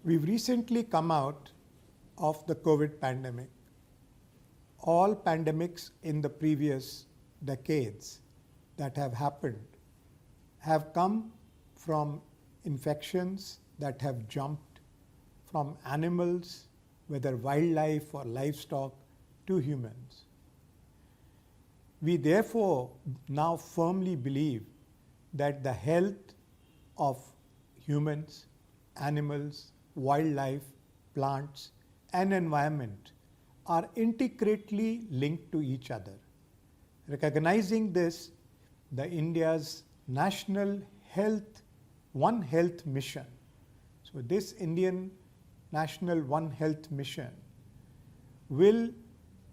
We've recently come out of the COVID pandemic. All pandemics in the previous decades that have happened have come from infections that have jumped from animals, whether wildlife or livestock, to humans. We therefore now firmly believe that the health of humans, animals, wildlife, plants, and environment are intricately linked to each other. Recognizing this, the India's National One Health Mission. So this Indian National One Health Mission will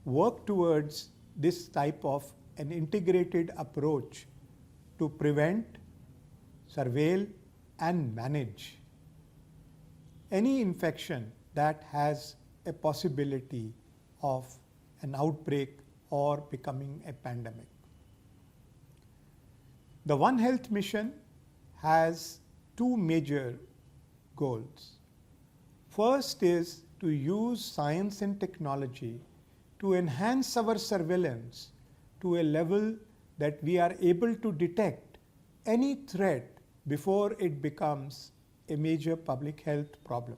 work towards this type of an integrated approach to prevent, surveil, and manage any infection that has a possibility of an outbreak or becoming a pandemic. The One Health Mission has two major goals. First is to use science and technology to enhance our surveillance to a level that we are able to detect any threat before it becomes a major public health problem.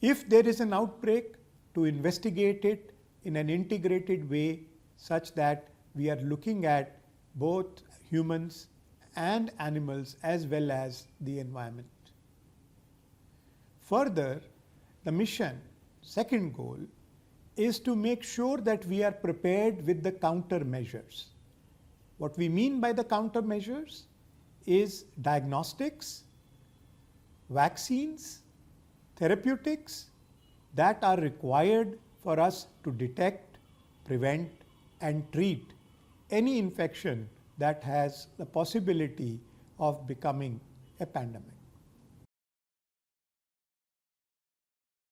If there is an outbreak, to investigate it in an integrated way such that we are looking at both humans and animals as well as the environment. Further, the mission, second goal, is to make sure that we are prepared with the countermeasures. What we mean by the countermeasures is diagnostics, vaccines, therapeutics that are required for us to detect, prevent, and treat any infection that has the possibility of becoming a pandemic.